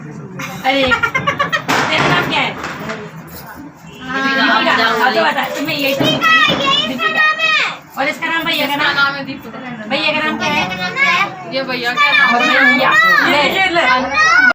अरे तेरा नाम क्या है? तो बता तुम्हें यही तो और इसका नाम भैया का नाम है दीपक। भैया का नाम क्या है? ये भैया का नाम है।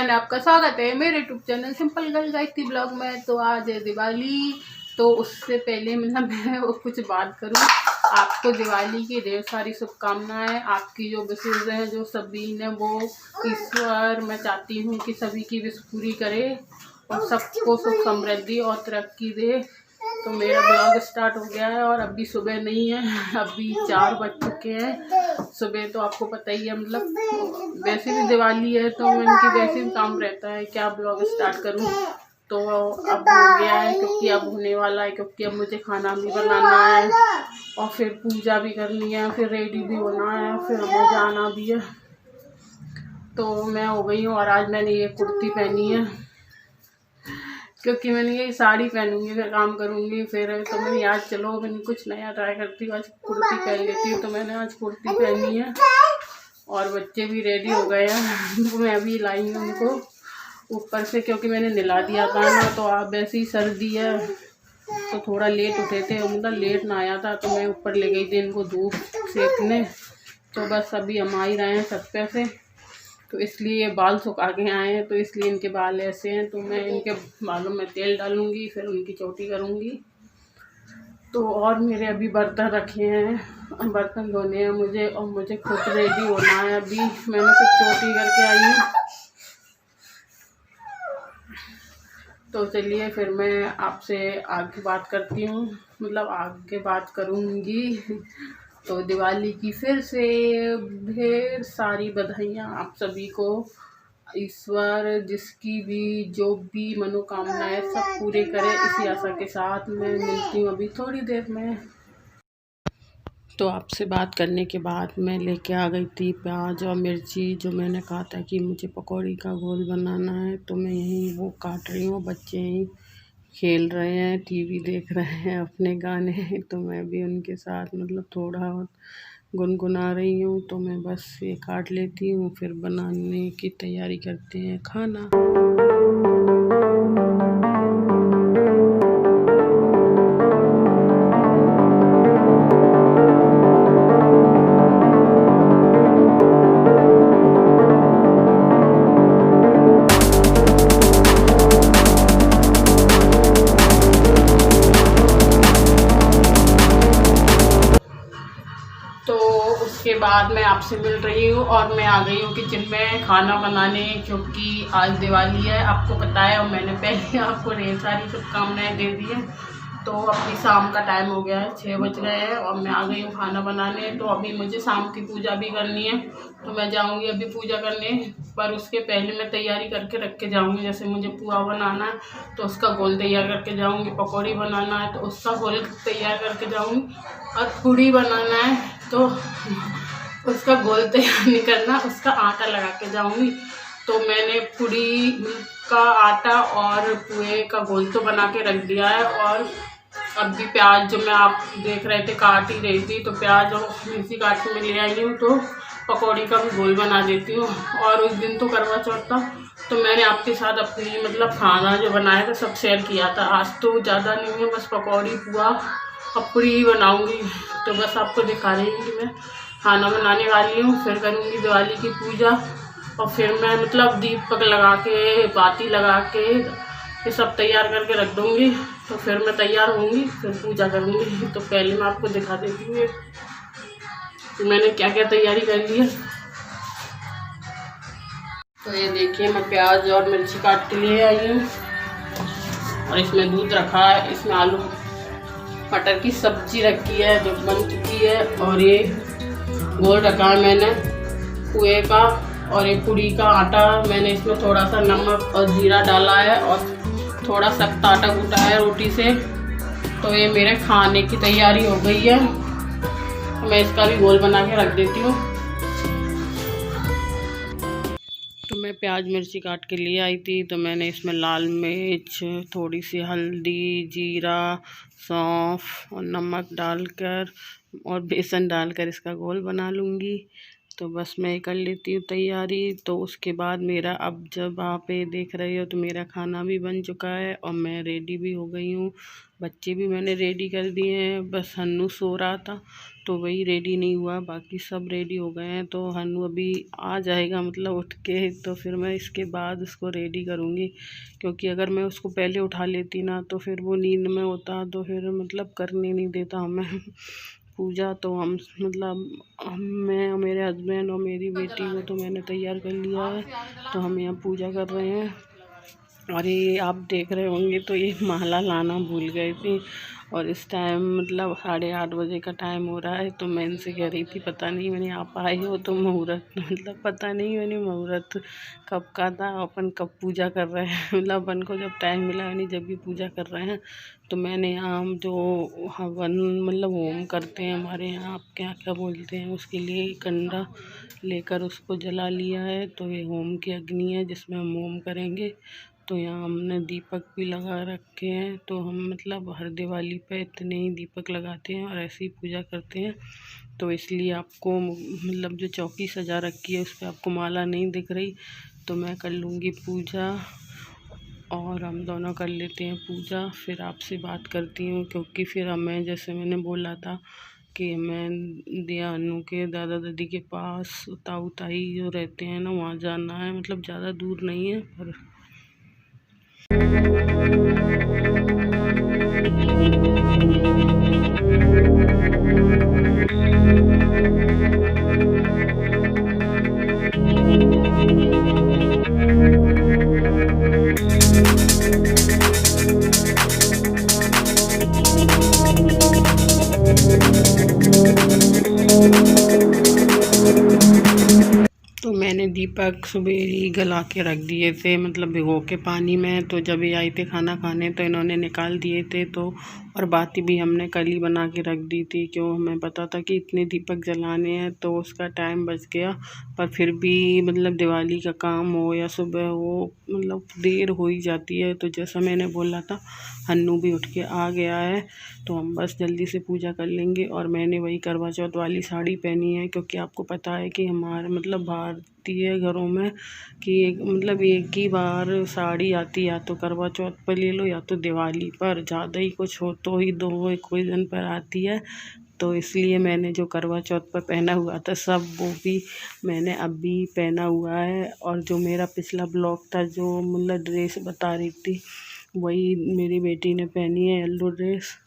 आपका स्वागत है मेरे YouTube channel simple girl guys blog में। तो आज है दिवाली, तो उससे पहले मतलब मैं वो कुछ बात करूं। आपको दिवाली की ढेर सारी शुभकामनाएं। आपकी जो विशेष हैं, जो सभी ने, वो ईश्वर मैं चाहती हूं कि सभी की विश पूरी करे और सबको सुख समृद्धि और तरक्की दे। तो मेरा ब्लॉग स्टार्ट हो गया है और अभी सुबह नहीं है, अभी 4 बज चुके हैं। सुबह तो आपको पता ही है, मतलब वैसे भी दिवाली है तो इनकी वैसे भी काम रहता है, क्या ब्लॉग स्टार्ट करूं। तो अब हो गया है क्योंकि अब होने वाला है, क्योंकि अब मुझे खाना भी बनाना है और फिर पूजा भी करनी है, फिर रेडी भी होना है, फिर हमें जाना भी है। तो मैं हो गई हूँ और आज मैंने ये कुर्ती पहनी है क्योंकि मैंने ये साड़ी पहनूंगी, फिर काम करूंगी। फिर तो मैंने आज चलो मैंने कुछ नया ट्राई करती हूँ, आज कुर्ती पहन लेती हूँ। तो मैंने आज कुर्ती पहनी है और बच्चे भी रेडी हो गए हैं। तो मैं अभी लाई हूँ उनको ऊपर से, क्योंकि मैंने नहला दिया था ना। तो आप वैसे ही सर्दी है तो थोड़ा लेट उठे थे, मतलब लेट ना आया था, तो मैं ऊपर ले गई थी इनको धूप सेकने। तो बस अभी हम आ ही रहे हैं छत पे से, तो इसलिए बाल सुखा के आए हैं, तो इसलिए इनके बाल ऐसे हैं। तो मैं इनके बालों में तेल डालूंगी, फिर उनकी चोटी करूंगी। तो और मेरे अभी बर्तन रखे हैं, बर्तन धोने हैं मुझे, और मुझे खुद रेडी होना है। अभी मैंने सिर्फ चोटी करके आई हूँ। तो चलिए फिर मैं आपसे आगे बात करती हूँ, मतलब आगे बात करूँगी। तो दिवाली की फिर से ढेर सारी बधाइयाँ आप सभी को। ईश्वर जिसकी भी जो भी मनोकामनाएं सब पूरे करे, इसी आशा के साथ मैं मिलती हूँ अभी थोड़ी देर में। तो आपसे बात करने के बाद मैं लेके आ गई थी प्याज और मिर्ची, जो मैंने कहा था कि मुझे पकौड़ी का घोल बनाना है। तो मैं यहीं वो काट रही हूँ, बच्चे यहीं खेल रहे हैं, टीवी देख रहे हैं अपने गाने। तो मैं भी उनके साथ मतलब थोड़ा गुनगुना रही हूँ। तो मैं बस ये काट लेती हूँ, फिर बनाने की तैयारी करते हैं खाना। उसके बाद मैं आपसे मिल रही हूँ और मैं आ गई हूँ किचन में खाना बनाने, क्योंकि आज दिवाली है, आपको पता है। और मैंने पहले आपको ढेर सारी शुभकामनाएं दे दी है। तो अभी शाम का टाइम हो गया है, 6 बज गए हैं और मैं आ गई हूँ खाना बनाने। तो अभी मुझे शाम की पूजा भी करनी है, तो मैं जाऊँगी अभी पूजा करने। पर उसके पहले मैं तैयारी करके रख के जाऊँगी। जैसे मुझे पुआ बनाना है तो उसका घोल तैयार करके जाऊँगी, पकौड़ी बनाना है तो उसका घोल तैयार करके जाऊँगी, और पूड़ी बनाना है तो उसका घोल तैयार नहीं करना, उसका आटा लगा के जाऊँगी। तो मैंने पूड़ी का आटा और पुए का घोल तो बना के रख दिया है। और अभी प्याज जो मैं आप देख रहे थे काट ही रही थी, तो प्याज और मिर्ची काट के मैं ले आई हूँ, तो पकौड़ी का भी घोल बना देती हूँ। और उस दिन तो करवा चौथ था, तो मैंने आपके साथ अपनी मतलब खाना जो बनाया था सब शेयर किया था। आज तो ज़्यादा नहीं है, बस पकौड़ी पुआ पपड़ी ही बनाऊँगी। तो बस आपको दिखा रही हूँ कि मैं खाना बनाने वाली हूँ, फिर करूँगी दिवाली की पूजा। और फिर मैं मतलब दीपक लगा के बाती लगा के ये सब तैयार करके रख दूँगी। तो फिर मैं तैयार होंगी, फिर पूजा करूँगी। तो पहले मैं आपको दिखा देती हूँ कि मैंने क्या क्या तैयारी कर ली है। तो ये देखिए मैं प्याज और मिर्ची काट के लिए आई हूँ, और इसमें दूध रखा है, इसमें आलू मटर की सब्जी रखी है जो बन चुकी है, और ये घोल रखा है मैंने पुए का, और ये पूड़ी का आटा मैंने इसमें थोड़ा सा नमक और जीरा डाला है, और थोड़ा सख्त आटा गूंथा है रोटी से। तो ये मेरे खाने की तैयारी हो गई है, मैं इसका भी घोल बना के रख देती हूँ। तो मैं प्याज मिर्ची काट के लिए आई थी, तो मैंने इसमें लाल मिर्च, थोड़ी सी हल्दी, जीरा, सौंफ और नमक डालकर और बेसन डालकर इसका घोल बना लूँगी। तो बस मैं कर लेती हूँ तैयारी। तो उसके बाद मेरा, अब जब आप ये देख रहे हो तो मेरा खाना भी बन चुका है और मैं रेडी भी हो गई हूँ। बच्चे भी मैंने रेडी कर दिए हैं, बस हन्नू सो रहा था तो वही रेडी नहीं हुआ, बाकी सब रेडी हो गए हैं। तो हन्नू अभी आ जाएगा मतलब उठ के, तो फिर मैं इसके बाद उसको रेडी करूँगी, क्योंकि अगर मैं उसको पहले उठा लेती ना तो फिर वो नींद में होता, तो फिर मतलब करने नहीं देता हमें पूजा। तो हम मतलब मैं और मेरे हस्बैंड और मेरी बेटी को तो मैंने तैयार कर लिया है, तो हम यहाँ पूजा कर रहे हैं। और ये आप देख रहे होंगे तो ये माला लाना भूल गए थे, और इस टाइम मतलब 8:30 बजे का टाइम हो रहा है। तो मैं इनसे कह रही थी पता नहीं मैंने आप आए हो तो मुहूर्त मतलब पता नहीं मैंने मुहूर्त कब का था, अपन कब पूजा कर रहे हैं मतलब अपन को जब टाइम मिला नहीं जब भी पूजा कर रहे हैं। तो मैंने यहाँ जो हवन मतलब होम करते हैं हमारे यहाँ, आप क्या क्या बोलते हैं, उसके लिए कंडा लेकर उसको जला लिया है। तो ये होम की अग्नि है जिसमें हम होम करेंगे। तो यहाँ हमने दीपक भी लगा रखे हैं। तो हम मतलब हर दिवाली पे इतने ही दीपक लगाते हैं और ऐसे ही पूजा करते हैं। तो इसलिए आपको मतलब जो चौकी सजा रखी है उस पर आपको माला नहीं दिख रही, तो मैं कर लूँगी पूजा और हम दोनों कर लेते हैं पूजा, फिर आपसे बात करती हूँ। क्योंकि फिर हमें जैसे मैंने बोला था कि मैं दिया अनु के दादा दादी के पास ताऊ ताई जो रहते हैं ना वहाँ जाना है, मतलब ज़्यादा दूर नहीं है पर तो मैंने दीपक सुबह ही गला के रख दिए थे मतलब भिगो के पानी में। तो जब ये आए थे खाना खाने तो इन्होंने निकाल दिए थे। तो और बाती भी हमने कल ही बना के रख दी थी, क्यों हमें पता था कि इतने दीपक जलाने हैं तो उसका टाइम बच गया। पर फिर भी मतलब दिवाली का काम हो या सुबह हो मतलब देर हो ही जाती है। तो जैसा मैंने बोला था हन्नू भी उठ के आ गया है, तो हम बस जल्दी से पूजा कर लेंगे। और मैंने वही करवा चौथ वाली साड़ी पहनी है, क्योंकि आपको पता है कि हमारे मतलब भारतीय घरों में कि मतलब एक ही बार साड़ी आती, या तो करवा चौथ पर ले लो या तो दिवाली पर, ज़्यादा ही कुछ हो तो ही 2 कोई दिन पर आती है। तो इसलिए मैंने जो करवा चौथ पर पहना हुआ था सब वो भी मैंने अभी पहना हुआ है। और जो मेरा पिछला ब्लॉग था जो मतलब ड्रेस बता रही थी वही मेरी बेटी ने पहनी है, येलो ड्रेस।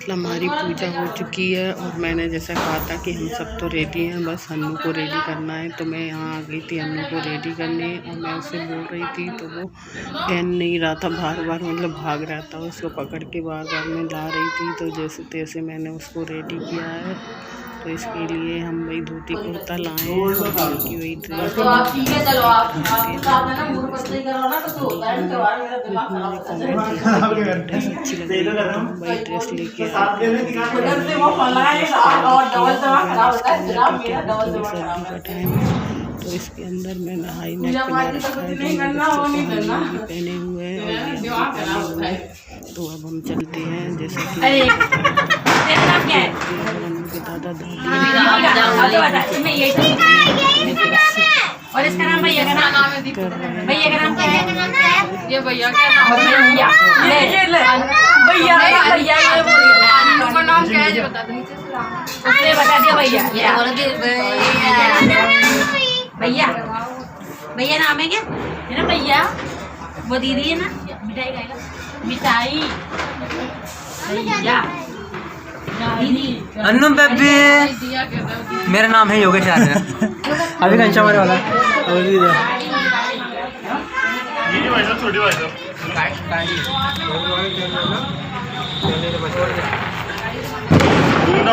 हमारी पूजा हो चुकी है और मैंने जैसा कहा था कि हम सब तो रेडी हैं, बस हन्नू को रेडी करना है। तो मैं यहाँ आ गई थी हन्नू को रेडी करने और मैं उससे बोल रही थी तो वो पहन नहीं रहा था, बार बार मतलब भाग रहा था। उसको पकड़ के बार बार मैं ला रही थी, तो जैसे तैसे मैंने उसको रेडी किया है। तो इसके लिए हम वही धोती कुर्ता लाए हैं और बाकी वही ड्रेस अच्छी लगी वही ड्रेस लेके तो इसके अंदर मैंने हाई नेक पहने हुए हैं और तो अब हम चलते हैं जैसे कि दादा दादी और इसका नाम भैया का नाम है दीपक। भैया का नाम क्या है? ये भैया क्या नाम है? भैया भैया ये का नाम क्या है? बता दो उसने बता दिया भैया। भैया भैया नाम है क्या? है ना भैया? वो दीदी है ना? मिठाई खाएगा मिठाई भैया अन्नू बेबी। मेरा नाम है योगेश आर्य। अभी कंचा मारे वाला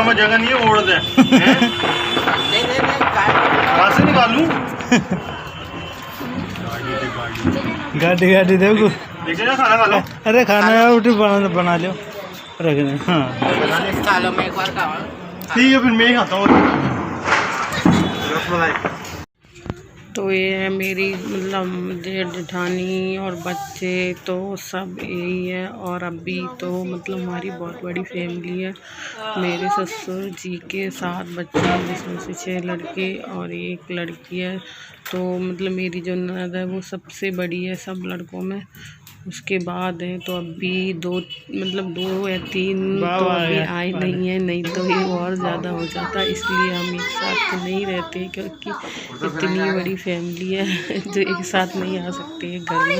में जगह नहीं है, ओढ़ दे कहाँ से निकालूं? गाड़ी गाड़ी देखो खाना खा लो। अरे खाना रोटी बना लो रखने। हाँ सालों में एक बार खाओ। ठीक है फिर मैं ही खाता हूँ। तो ये है मेरी मतलब जेठानी और बच्चे तो सब यही है। और अभी तो मतलब हमारी बहुत बड़ी फैमिली है। मेरे ससुर जी के 7 बच्चे हैं जिसमें से 6 लड़के और 1 लड़की है। तो मतलब मेरी जो ननद है वो सबसे बड़ी है सब लड़कों में। उसके बाद है तो अभी 2 या 3 तो अभी आए नहीं है, नहीं तो ये और ज़्यादा हो जाता। इसलिए हम एक साथ तो नहीं रहते क्योंकि इतनी बड़ी फैमिली है जो एक साथ नहीं आ सकते है घर में।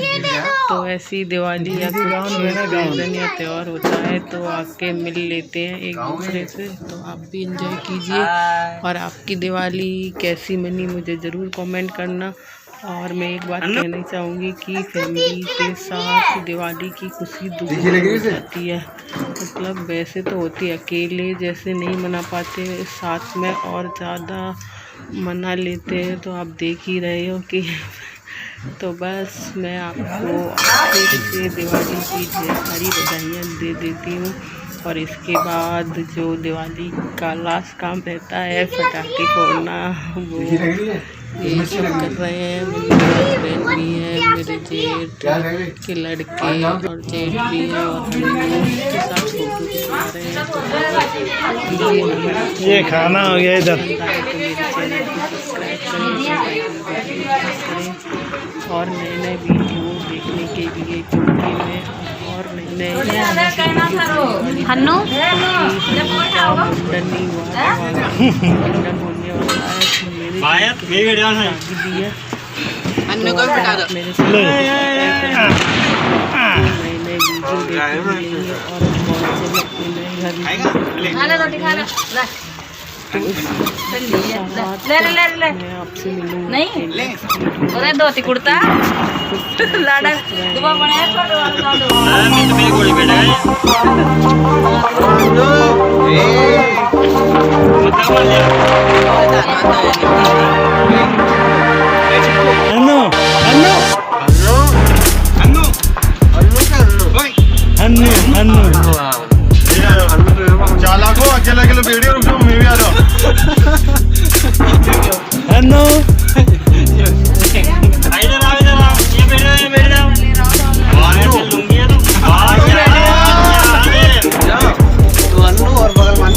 तो ऐसी दिवाली या कुछ रीज़न या त्यौहार होता है तो आके मिल लेते हैं एक दूसरे से। तो आप भी एंजॉय कीजिए और आपकी दिवाली कैसी बनी मुझे ज़रूर कमेंट करना। और मैं एक बात कहना चाहूँगी कि फैमिली के साथ दिवाली की खुशी दुगनी हो जाती है। मतलब वैसे तो होती है, अकेले जैसे नहीं मना पाते, साथ में और ज़्यादा मना लेते हैं। तो आप देख ही रहे हो कि तो बस मैं आपको फिर से दिवाली की ढेर सारी बधाइयाँ दे देती हूँ। और इसके बाद जो दिवाली का लास्ट काम रहता है पटाखे फोड़ना, वो ये सब कर रहे हैं। मेरी बहन भी है, मेरे जेठ के लड़के और जेठ भी है और हम के साथ फोटो खिंचवा रहे हैं। तो ये खाना हो गया इधर। मेरे चैनल को सब्सक्राइब करें और नए नए वीडियो देखने के लिए क्योंकि मैं और नए नए हन्नू मुंडन नहीं हुआ मुंडन होने वाला है। मेरे शादी भी है अन्नू को बिठा दो। मेरे साथ नए नए वीडियो देखने मिलेंगे और बहुत से लोग अपने नए घर में रोटी खा लो मैं आपसे मिलूँगी नहीं उधर धोती कुर्ता लाडा दुआ बनाया छोड़ो अन्नू अन्नू अन्नू अन्नू चालाको अकेले अकेले बैठे रुक जाओ, मैं भी आ रहा हूँ। अन्नू और बगल मान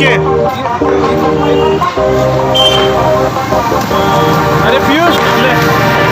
के। अरे पीयूष ले